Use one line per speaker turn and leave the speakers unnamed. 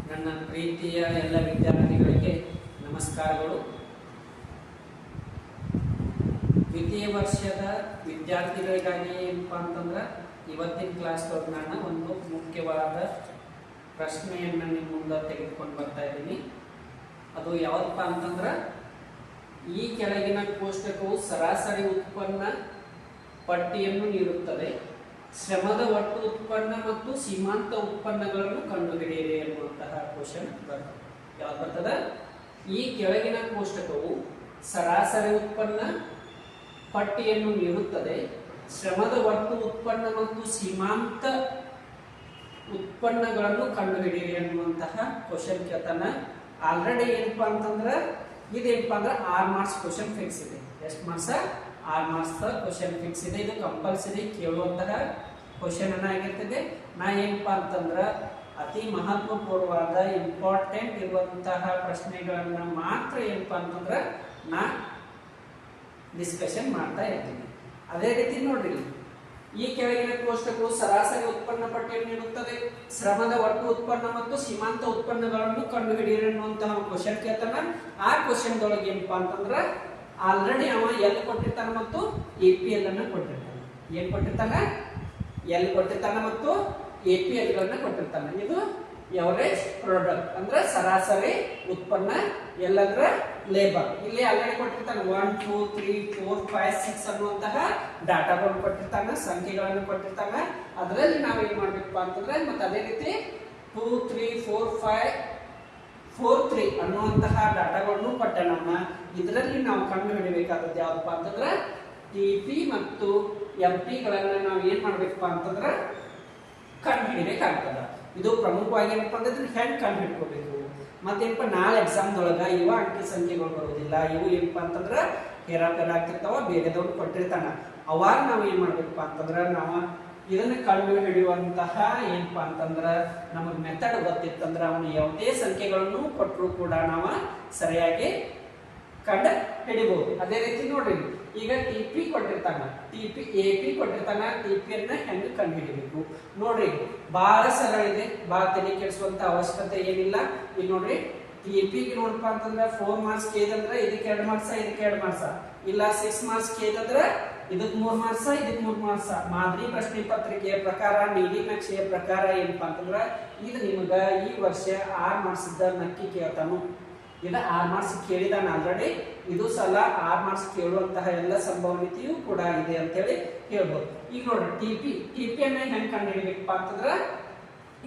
ನನ್ನ ಪ್ರೀತಿಯ ಎಲ್ಲ ವಿದ್ಯಾರ್ಥಿಗಳಿಗೆ ನಮಸ್ಕಾರಗಳು. ದ್ವಿತೀಯ ವರ್ಷದ ವಿದ್ಯಾರ್ಥಿಗಳಿಗಾಗಿ ಏನಪ್ಪ ಅಂತಂದ್ರೆ ಇವತ್ತಿನ ಕ್ಲಾಸ್ ಒಳಗೆ ನಾನು ಒಂದು ಮುಖ್ಯವಾದ ಪ್ರಶ್ನೆಯನ್ನು ನಿಮ್ಮ ಮುಂದೆ ತೆಗೆದುಕೊಂಡು ಬರ್ತಾ ಇದ್ದೀನಿ. ಅದು ಯಾವುದಪ್ಪ ಅಂತಂದ್ರೆ, ಈ ಕೆಳಗಿನ ಕೋಷ್ಟಕವು ಸರಾಸರಿ ಉತ್ಪನ್ನ ಪಟ್ಟಿಯನ್ನು ನೀಡುತ್ತದೆ. ಶ್ರಮದ ಒಟ್ಟು ಉತ್ಪನ್ನ ಮತ್ತು ಸೀಮಾಂತ ಉತ್ಪನ್ನಗಳನ್ನು ಕಂಡುಹಿಡಿಯಿರಿ ಎನ್ನುವಂತಹ ಕ್ವಶನ್ ಬರ್ತದೆ. ಯಾವ್ದು ಬರ್ತದ? ಈ ಕೆಳಗಿನ ಕೋಷ್ಟಕವು ಸರಾಸರಿ ಉತ್ಪನ್ನ ಪಟ್ಟಿಯನ್ನು ನೀಡುತ್ತದೆ. ಶ್ರಮದ ಒಟ್ಟು ಉತ್ಪನ್ನ ಮತ್ತು ಸೀಮಾಂತ ಉತ್ಪನ್ನಗಳನ್ನು ಕಂಡುಹಿಡಿಯಿರಿ ಎನ್ನುವಂತಹ ಕ್ವಶನ್ ಕೇಳ್ತಾನ. ಆಲ್ರೆಡಿ ಏನಪ್ಪಾ ಅಂತಂದ್ರೆ ಇದೇನಪ್ಪ ಅಂದ್ರೆ 6 ಮಾರ್ಕ್ಸ್ ಕ್ವಶನ್ ಫಿಕ್ಸ್ ಇದೆ. ಎಷ್ಟು ಮಾರ್ಕ್ಸ್? 6 ಮಾರ್ಕ್ಸ್ ಕ್ವಶನ್ ಫಿಕ್ಸ್ ಇದೆ. ಇದು ಕಂಪಲ್ಸರಿ ಕೇಳುವಂತಹ ಕ್ವಶನ್ ಆಗಿರ್ತದೆ. ನಾ ಏನಪ್ಪಾ ಅಂತಂದ್ರೆ ಅತಿ ಮಹತ್ವಪೂರ್ಣವಾದ ಇಂಪಾರ್ಟೆಂಟ್ ಇರುವಂತಹ ಪ್ರಶ್ನೆಗಳನ್ನ ಮಾತ್ರ ಏನಪ್ಪಾ ಅಂತಂದ್ರೆ ನಾ ಡಿಸ್ಕಷನ್ ಮಾಡ್ತಾ ಇರ್ತೀನಿ. ಅದೇ ರೀತಿ ನೋಡ್ರಿ, ಈ ಕೆಳಗಿನ ಕೋಷ್ಟಕವು ಸರಾಸರಿ ಉತ್ಪನ್ನ ಪಟ್ಟಿಯನ್ನು ನೀಡುತ್ತದೆ. ಶ್ರಮದ ಒಟ್ಟು ಉತ್ಪನ್ನ ಮತ್ತು ಸೀಮಾಂತ ಉತ್ಪನ್ನಗಳನ್ನು ಕಂಡುಹಿಡಿಯಿರಿ ಅನ್ನುವಂತಹ ಕ್ವಶನ್ ಕೇಳ್ತಾನ. ಆ ಕ್ವಶನ್ ದೊಳಗೆ ಏನಪ್ಪಾ ಅಂತಂದ್ರೆ ಆಲ್ರೆಡಿ ಅವ ಎಲ್ ಕೊಟ್ಟಿರ್ತಾನ ಮತ್ತು APL ಅನ್ನ ಕೊಟ್ಟಿರ್ತಾನೆ. ಏನ್ ಕೊಟ್ಟಿರ್ತಾನ? ಎಲ್ ಕೊಟ್ಟಿರ್ತಾನ ಮತ್ತು APL ಗಳನ್ನ ಕೊಟ್ಟಿರ್ತಾನೆ. ಇದು ಎವರೇಜ್ ಪ್ರಾಡಕ್ಟ್ ಅಂದ್ರೆ ಸರಾಸರಿ ಉತ್ಪನ್ನ, ಎಲ್ಲಂದ್ರೆ ಲೇಬರ್. ಇಲ್ಲಿ ಆಲ್ರೆಡಿ ಕೊಟ್ಟಿರ್ತಾನೆ 1 2 3 4 5 6 ಅನ್ನುವಂತಹ ಡಾಟಾಗಳನ್ನು ಕೊಟ್ಟಿರ್ತಾನೆ, ಸಂಖ್ಯೆಗಳನ್ನು ಕೊಟ್ಟಿರ್ತಾನೆ. ಅದರಲ್ಲಿ ನಾವು ಏನ್ ಮಾಡ್ಬೇಕಪ್ಪ ಅಂತಂದ್ರೆ ಮತ್ತೆ ಅದೇ ರೀತಿ 2 3 4 5 4 3 ಅನ್ನುವಂತಹ ಡಾಟಾಗಳನ್ನು ಕೊಟ್ಟನಮ್ಮ. ಇದರಲ್ಲಿ ನಾವು ಕಂಡು ಹಿಡಿಬೇಕಾದದ್ದು ಯಾವ್ದಪ್ಪ ಅಂತಂದ್ರೆ TP ಮತ್ತು MP ಗಳನ್ನ ನಾವು ಏನ್ ಮಾಡ್ಬೇಕಪ್ಪ ಅಂತಂದ್ರೆ ಕಂಡು ಹಿಡಿಬೇಕಾಗ್ತದ. ಇದು ಪ್ರಮುಖವಾಗಿ ಏನಪ್ಪ ಅಂತಂದ್ರೆ ಹೆಂಗ್ ಕಂಡು ಹಿಡ್ಕೋಬೇಕು. ಮತ್ತೇನಪ್ಪ, ನಾಳೆ ಎಕ್ಸಾಮ್ದೊಳಗ ಇವ ಅಂಕಿ ಸಂಖ್ಯೆಗಳು ಬರೋದಿಲ್ಲ. ಇವು ಏನಪ್ಪಾ ಅಂತಂದ್ರೆ ಹೇರಾಪೇರ ಆಗ್ತಿರ್ತಾವ, ಬೇರೆದವ್ರು ಕೊಟ್ಟಿರ್ತಾನ. ಅವಾಗ ನಾವು ಏನ್ ಮಾಡ್ಬೇಕಪ್ಪ ಅಂತಂದ್ರೆ ನಾವು ಇದನ್ನ ಕಂಡು ಹಿಡಿಯುವಂತಹ ಏನಪ್ಪಾ ಅಂತಂದ್ರ ನಮಗ್ ಮೆಥಡ್ ಗೊತ್ತಿತ್ತಂದ್ರ ಅವನು ಯಾವುದೇ ಸಂಖ್ಯೆಗಳನ್ನು ಕೊಟ್ಟರು ಕೂಡ ನಾವು ಸರಿಯಾಗಿ ಕಂಡು ಹಿಡಿಬಹುದು. ಅದೇ ರೀತಿ ನೋಡ್ರಿ, ಈಗ TP ಕೊಟ್ಟಿರ್ತಾನ, AP ಕೊಟ್ಟಿರ್ತಾನ. TP ಅನ್ನ ಹೆಂಗ್ ಕಂಡು ಹಿಡಿಬೇಕು ನೋಡ್ರಿ, ಬಹಳ ಸರಳ ಇದೆ, ಬಹಳ ತಲೆ ಕೆಡಿಸುವಂತ ಅವಶ್ಯಕತೆ ಏನಿಲ್ಲ. ಈಗ ನೋಡ್ರಿ, TP ನೋಡಪ್ಪ ಅಂತಂದ್ರೆ 4 ಮಾರ್ಕ್ಸ್ ಕೇಳಿದ್ರೆ ಇದಕ್ಕೆ 2 ಮಾರ್ಕ್ಸ್, ಇದಕ್ಕೆ 2 ಮಾರ್ಕ್ಸ್. ಇಲ್ಲ 6 ಮಾರ್ಕ್ಸ್ ಕೇಳಿದ್ರೆ ಇದಕ್ಕೆ 3 ಮಾರ್ಕ್ಸ್, ಇದಕ್ಕೆ 3 ಮಾರ್ಕ್ಸ್. ಮಾದರಿ ಪ್ರಶ್ನೆ ಪತ್ರಿಕೆಯ ಪ್ರಕಾರ, ನೀಲಿ ನಕ್ಷೆಯ ಪ್ರಕಾರ ಏನಪ್ಪಾ ಅಂತಂದ್ರ ಇದು ನಿಮಗ ಈ ವರ್ಷ 6 ಮಾರ್ಕ್ಸ್ ಇದ್ದ ನಕ್ಕಿ ಕೇಳ್ತಾನು. ಇದು 6 ಮಾರ್ಕ್ಸ್ ಕೇಳಿದಾನ ಆಲ್ರೆಡಿ. ಇದು ಸಲ 6 ಮಾರ್ಕ್ಸ್ ಕೇಳುವಂತಹ ಎಲ್ಲ ಸಂಭವನೀಯತೆಯೂ ಕೂಡ ಇದೆ ಅಂತ ಹೇಳಿ ಹೇಳ್ಬೋದು. ಈಗ ನೋಡ್ರಿ, TP ಅನ್ನ ಹೆಂಗ್ ಕಂಡು ಹಿಡಿಬೇಕಪ್ಪ ಅಂತಂದ್ರ